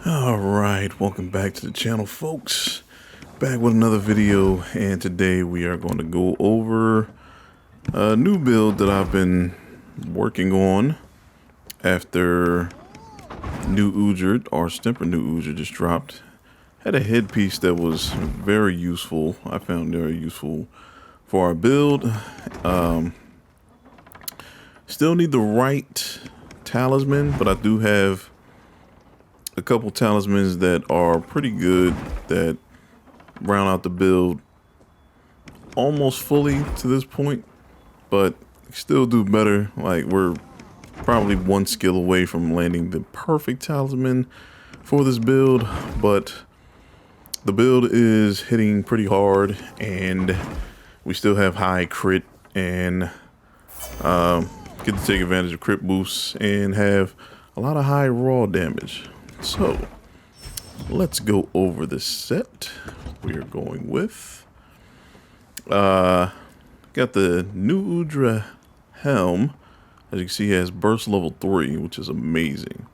Alright, welcome back to the channel, folks. Back with another video, and today we are going to go over a new build that I've been working on after Nu Udra, or Stemper Nu Udra, just dropped. Had a headpiece that was very useful. I found very useful for our build. Still need the right talisman, but I do have a couple talismans that are pretty good that round out the build almost fully to this point, but still do better. Like, we're probably one skill away from landing the perfect talisman for this build, but the build is hitting pretty hard and we still have high crit and get to take advantage of crit boosts and have a lot of high raw damage. So let's go over the set we are going with. Got the Nu Udra helm. As you can see, it has burst level 3, which is amazing,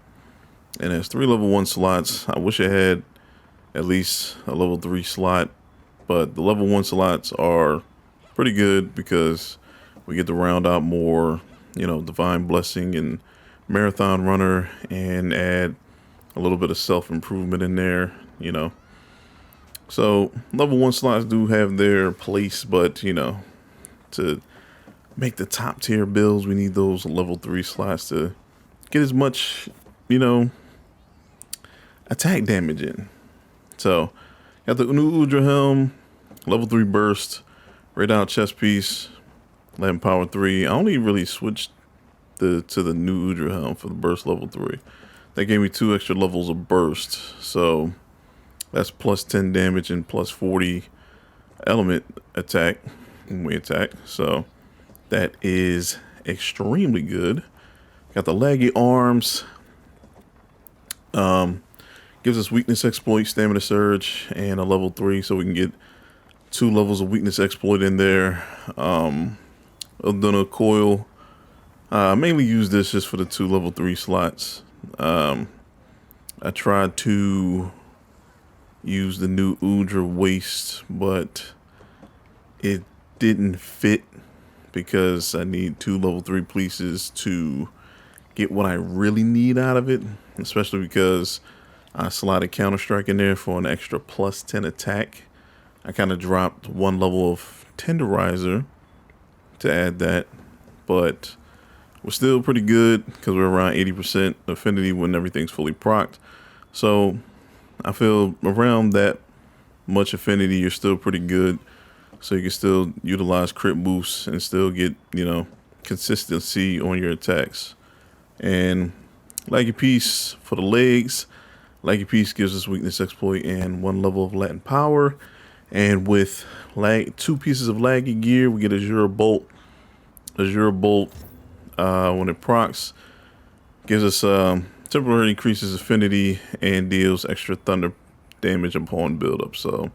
and it has 3 level 1 slots. I wish it had at least a level 3 slot, but the level 1 slots are pretty good because we get to round out more, you know, divine blessing and marathon runner, and add a little bit of self-improvement in there, you know. So level 1 slots do have their place, but you know, to make the top tier builds, we need those level 3 slots to get as much, you know, attack damage in. So got the Nu Udra helm, level 3 burst, right out chest piece, Latin power 3. I only really switched to the Nu Udra helm for the burst level 3. That gave me 2 extra levels of burst, so that's plus 10 damage and plus 40 element attack when we attack. So that is extremely good. Got the laggy arms. Gives us weakness exploit, stamina surge, and a level 3, so we can get 2 levels of weakness exploit in there. Then a coil. Mainly use this just for the 2 level 3 slots. I tried to use the Nu Udra waist, but it didn't fit because I need 2 level 3 pieces to get what I really need out of it, especially because I slotted counter strike in there for an extra plus 10 attack. I kind of dropped 1 level of tenderizer to add that, but we're still pretty good because we're around 80% affinity when everything's fully procced. So I feel around that much affinity, you're still pretty good. So you can still utilize crit boosts and still get, you know, consistency on your attacks. And laggy piece for the legs. Laggy piece gives us weakness exploit and 1 level of Latin power. And with 2 pieces of laggy gear, we get Azure Bolt. Azure Bolt, when it procs, gives us temporarily increases affinity and deals extra thunder damage upon buildup. So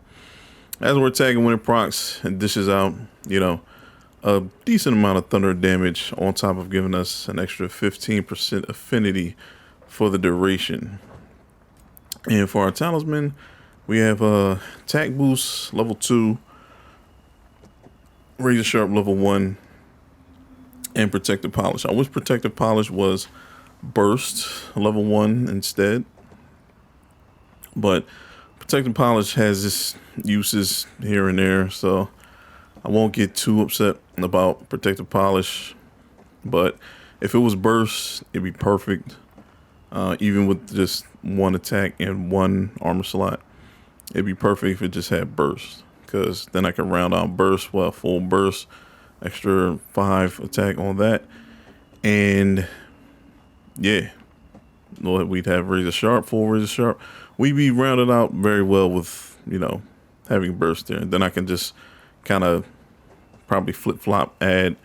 as we're attacking when it procs, and dishes out, you know, a decent amount of thunder damage on top of giving us an extra 15% affinity for the duration. And for our talisman, we have attack boost level 2, razor sharp level 1, and protective polish. I wish protective polish was burst level 1 instead, but protective polish has its uses here and there, so I won't get too upset about protective polish. But if it was burst, it'd be perfect. Even with just 1 attack and 1 armor slot, it'd be perfect if it just had burst, because then I can round out burst, well, full burst, extra 5 attack on that, and yeah, we'd have razor sharp, full razor sharp. We'd be rounded out very well with, you know, having burst there. And then I can just kind of probably flip flop, add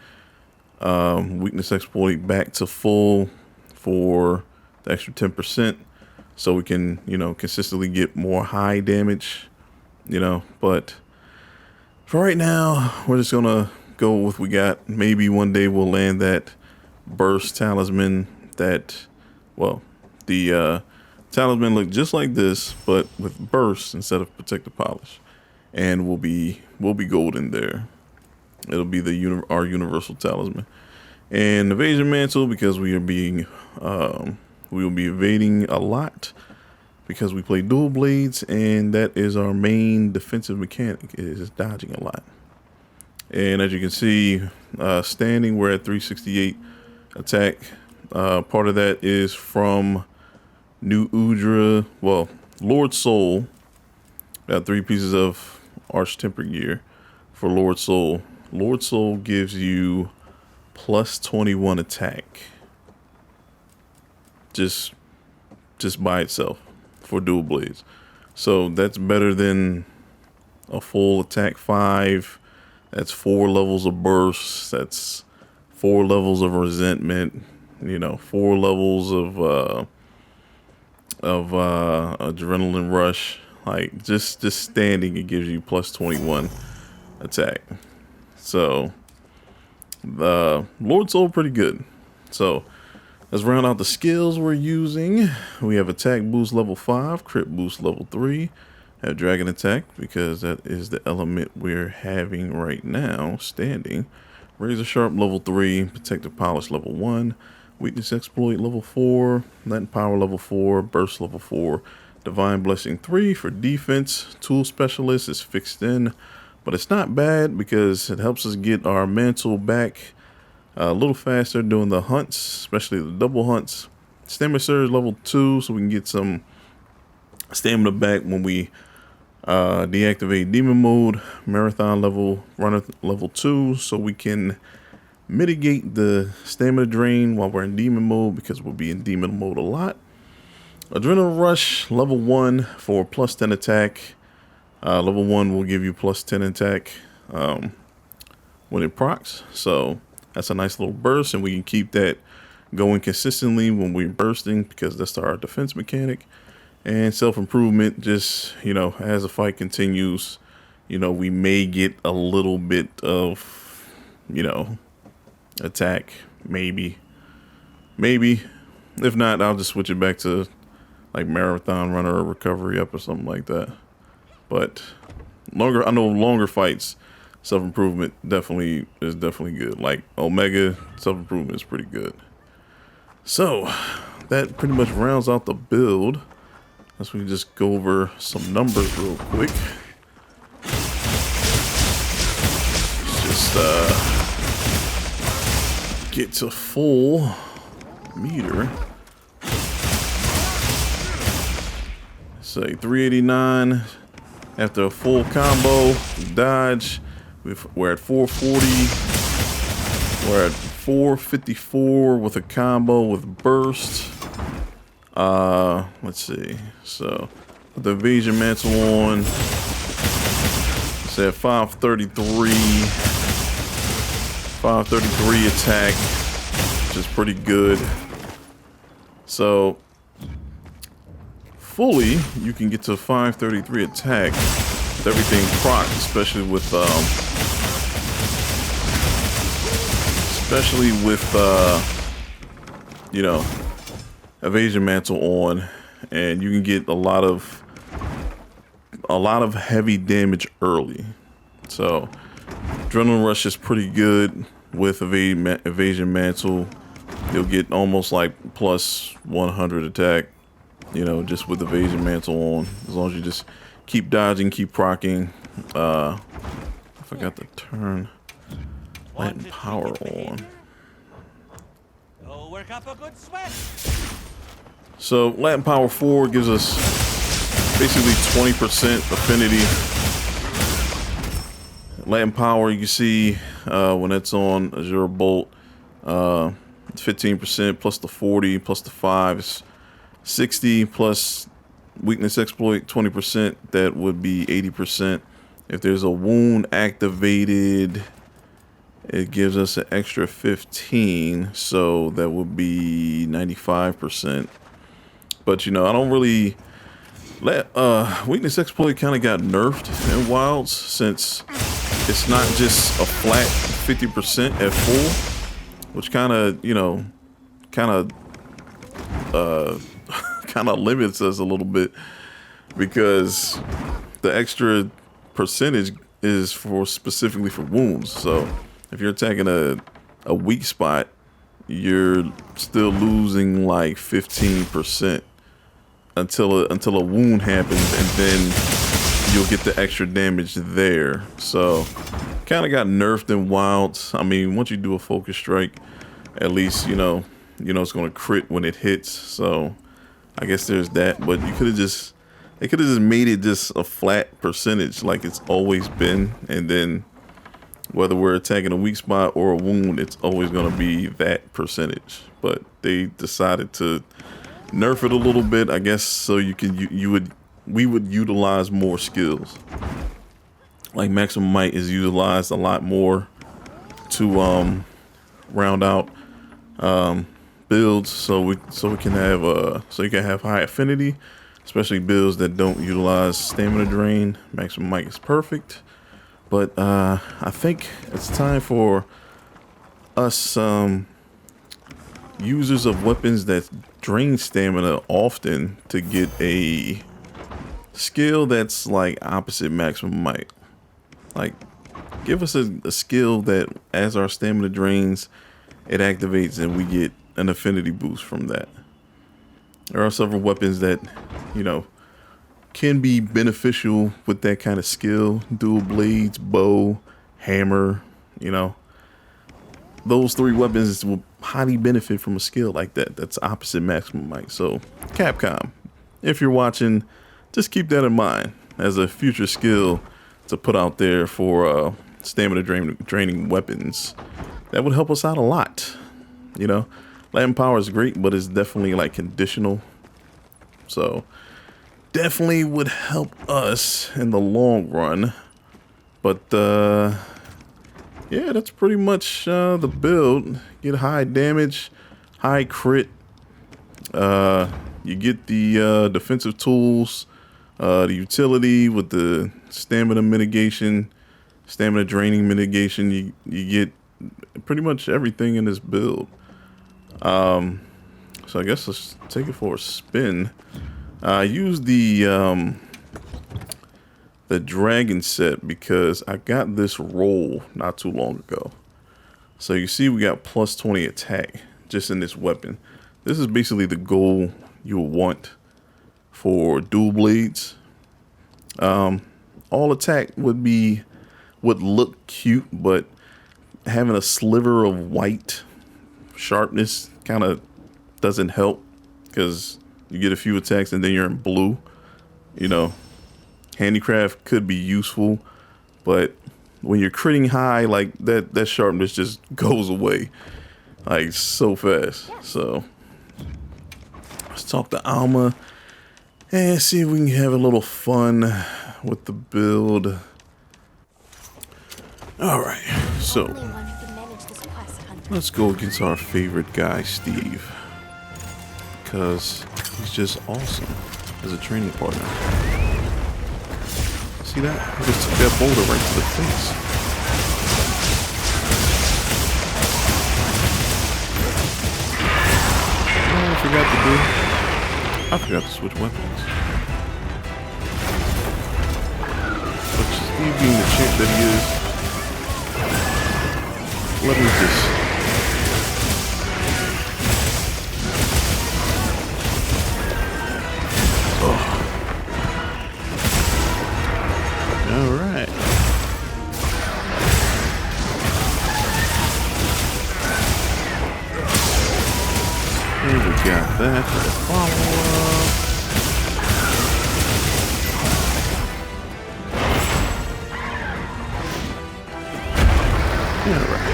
weakness exploit back to full for the extra 10%, so we can, you know, consistently get more high damage, you know. But for right now, we're just gonna go with what we got. Maybe one day we'll land that burst talisman that, well, the talisman look just like this, but with burst instead of protective polish, and will be golden there. It'll be our universal talisman. And evasion mantle, because we will be evading a lot because we play dual blades, and that is our main defensive mechanic, is dodging a lot. And as you can see, standing, we're at 368 attack. Part of that is from Nu Udra, well, Lord Soul. Got 3 pieces of Arch Temper gear for Lord Soul. Lord Soul gives you plus 21 attack. Just by itself for dual blades. So that's better than a full attack 5. That's 4 levels of burst. That's 4 levels of resentment. 4 levels of adrenaline rush. Like just standing, it gives you plus 21 attack. So the Lord Soul pretty good. So let's round out the skills we're using. We have attack boost level 5, crit boost level 3, have dragon attack because that is the element we're having right now. Standing, razor sharp level 3, protective polish level 1, weakness exploit level 4, Latin power level 4, burst level 4, divine blessing 3 for defense. Tool specialist is fixed in, but it's not bad because it helps us get our mantle back a little faster doing the hunts, especially the double hunts. Stamina surge level 2, so we can get some stamina back when we deactivate demon mode. Marathon level runner level 2, so we can mitigate the stamina drain while we're in demon mode, because we'll be in demon mode a lot. Adrenaline rush level 1 for plus 10 attack. Level 1 will give you plus 10 attack when it procs, so that's a nice little burst, and we can keep that going consistently when we're bursting because that's our defense mechanic. And self-improvement, just as the fight continues, we may get a little bit of attack, maybe. If not, I'll just switch it back to like marathon runner or recovery up or something like that. But longer fights, self-improvement is definitely good. Like Omega, self-improvement is pretty good. So that pretty much rounds out the build. Let's just go over some numbers real quick. Let's just get to full meter. Say 389 after a full combo dodge. We're at 440. We're at 454 with a combo with burst. Let's see. So put the evasion mantle on. Say at 533 attack, which is pretty good. So fully, you can get to 533 attack with everything proc, especially with evasion mantle on, and you can get a lot of heavy damage early. So adrenaline rush is pretty good with evasion mantle. You'll get almost like plus 100 attack, just with evasion mantle on, as long as you just keep dodging, keep proccing. I forgot to turn Latin power on. Work up a good sweat. So Latin power 4 gives us basically 20% affinity. Latin power, you can see when it's on Azure Bolt, 15% plus the 40 plus the 5 is 60, plus weakness exploit 20%, that would be 80%. If there's a wound activated, it gives us an extra 15, so that would be 95%. But I don't really weakness exploit kind of got nerfed in Wilds, since it's not just a flat 50% at full. which kind of, you know, kind of kind of limits us a little bit, because the extra percentage is for specifically for wounds. So if you're attacking a weak spot, you're still losing like 15% until a wound happens, and then you'll get the extra damage there. So kind of got nerfed in wilds. I mean, once you do a focus strike, at least you know it's going to crit when it hits. So I guess there's that. But you could have just, they could have just made it just a flat percentage like it's always been, and then whether we're attacking a weak spot or a wound, it's always going to be that percentage. But they decided to nerf it a little bit, I guess, so we would utilize more skills. Like maximum might is utilized a lot more to round out builds, so we can have so you can have high affinity, especially builds that don't utilize stamina drain. Maximum might is perfect. But I think it's time for us users of weapons that drain stamina often to get a skill that's like opposite maximum might. Like, give us a skill that as our stamina drains, it activates and we get an affinity boost from that. There are several weapons that, you know, can be beneficial with that kind of skill. Dual blades, bow, hammer, you know. Those three weapons will highly benefit from a skill like that. That's opposite maximum might. So Capcom, if you're watching, just keep that in mind as a future skill to put out there for stamina draining weapons. That would help us out a lot. You know, Latin power is great, but it's definitely like conditional. So definitely would help us in the long run. But yeah, that's pretty much the build. Get high damage, high crit. You get the defensive tools, the utility with the stamina mitigation, stamina draining mitigation. You get pretty much everything in this build. So I guess let's take it for a spin. I used the dragon set because I got this roll not too long ago. So you see we got plus 20 attack just in this weapon. This is basically the goal you will want for dual blades. All attack would look cute, but having a sliver of white sharpness kind of doesn't help, because you get a few attacks and then you're in blue. You know, handicraft could be useful, but when you're critting high, like that sharpness just goes away like so fast. So let's talk to Alma and see if we can have a little fun with the build. All right, so let's go against our favorite guy, Steve, because he's just awesome as a training partner. See that? He just took that boulder right to the face. You know what I forgot to do? I forgot to switch weapons. But Steve being the champ that he is, let me just... Oh. Alright. Here we got that for the follow-up. Alright.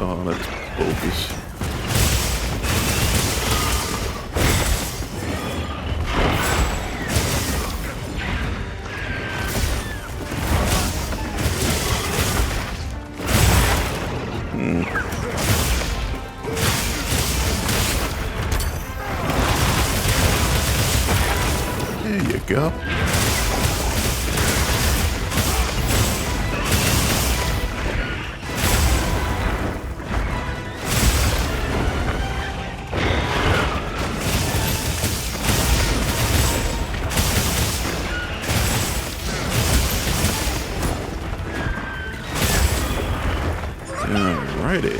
Oh, that's bogus. you go. Alrighty.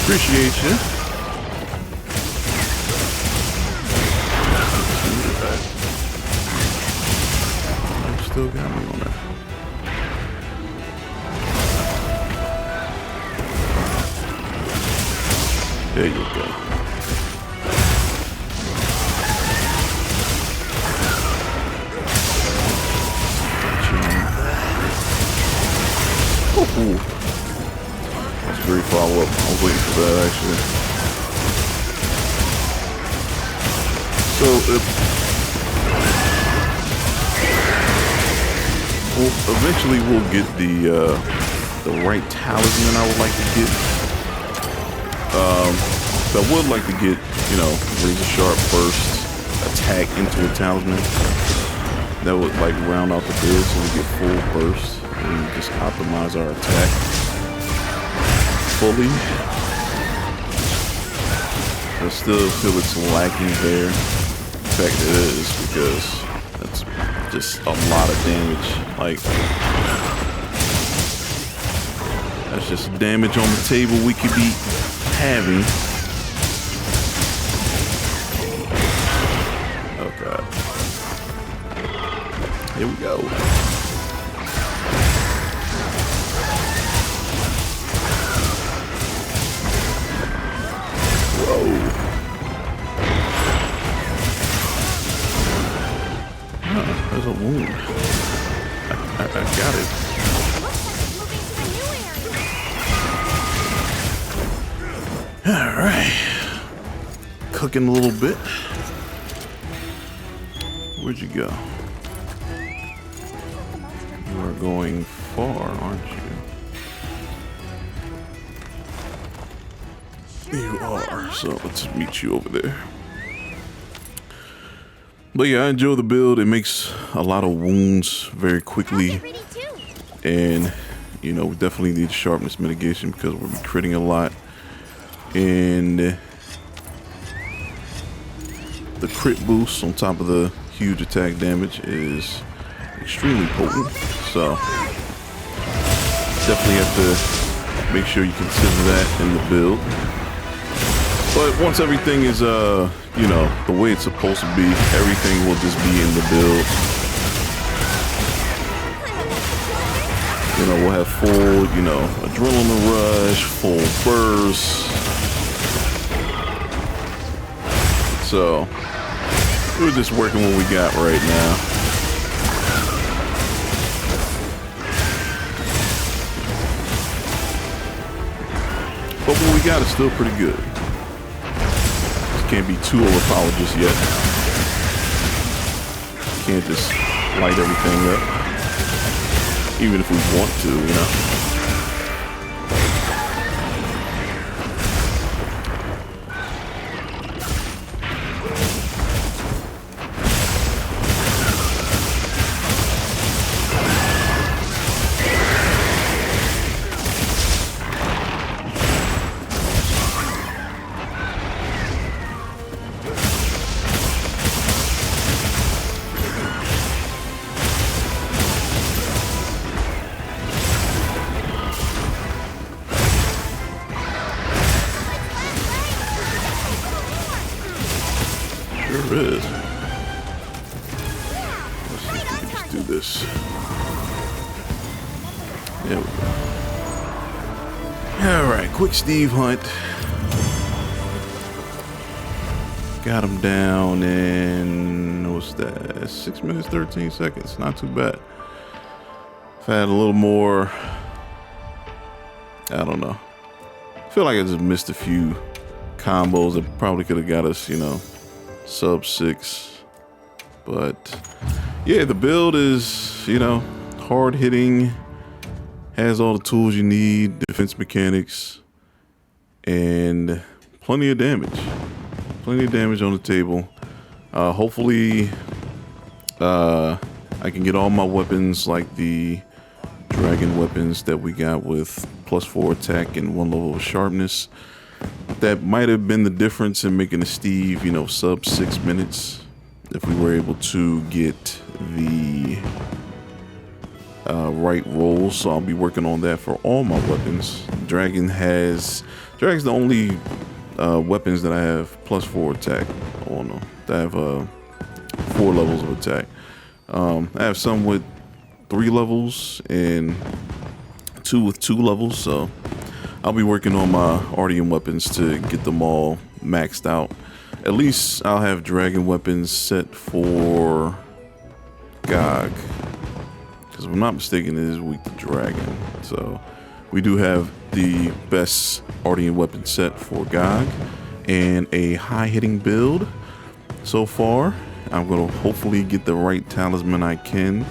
Appreciate you. I still got me on that. There you go. Ooh. That's a great follow-up. I was waiting for that, actually. So, well, eventually we'll get the right talisman I would like to get. So I would like to get, you know, razor sharp burst attack into a talisman. That would like round out the build so we get full burst and just optimize our attack fully. I still feel it's lacking there. In fact, it is, because that's just a lot of damage. Like, that's just damage on the table we could be having. Oh god. Here we go. Whoa. Oh, there's a wound. I got it. All right, cooking a little bit. Where'd you go? You are going far, aren't you? You are. So let's meet you over there. But yeah, I enjoy the build. It makes a lot of wounds very quickly, and you know, we definitely need sharpness mitigation because we'll be critting a lot. And the crit boost on top of the huge attack damage is extremely potent. So definitely have to make sure you consider that in the build. But once everything is, you know, the way it's supposed to be, everything will just be in the build. You know, we'll have full, you know, adrenaline rush, full burst. So we're just working what we got right now. But what we got is still pretty good. Just can't be too overpowered just yet. Can't just light everything up. Even if we want to, you know. Sure is. Let's see if we can just do this. There we go. Alright, quick Steve hunt. Got him down in, what's that? 6 minutes, 13 seconds. Not too bad. If I had a little more, I don't know. I feel like I just missed a few combos that probably could have got us, you know, sub 6. But yeah, the build is, you know, hard hitting, has all the tools you need, defense mechanics, and plenty of damage. Plenty of damage on the table. Hopefully, I can get all my weapons, like the dragon weapons that we got with +4 attack and 1 level of sharpness. That might have been the difference in making a Steve, you know, sub 6 minutes, if we were able to get the right rolls. So I'll be working on that for all my weapons. Dragon's the only weapons that I have +4 attack on them. I have 4 levels of attack. I have some with 3 levels and 2 with 2 levels, so I'll be working on my Ardian weapons to get them all maxed out. At least I'll have dragon weapons set for Gog, because if I'm not mistaken, it is weak to dragon. So we do have the best Ardian weapon set for Gog and a high hitting build so far. I'm going to hopefully get the right talisman I can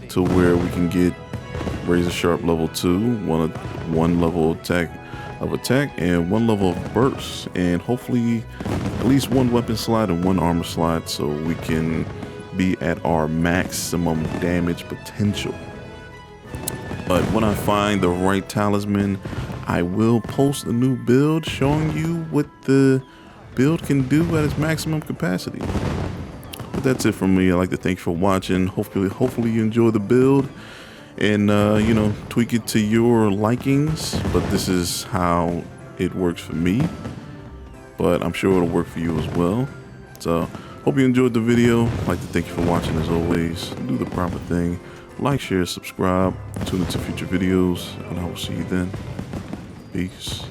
to where we can get Razor Sharp level 2, one level attack and 1 level of burst, and hopefully at least 1 weapon slot and 1 armor slot, so we can be at our maximum damage potential. But when I find the right talisman, I will post a new build showing you what the build can do at its maximum capacity. But that's it from me. I'd like to thank you for watching. Hopefully you enjoy the build and you know, tweak it to your likings, but this is how it works for me, but I'm sure it'll work for you as well. So hope you enjoyed the video. I'd like to thank you for watching. As always, do the proper thing, like, share, subscribe, tune into future videos, and I will see you then. Peace.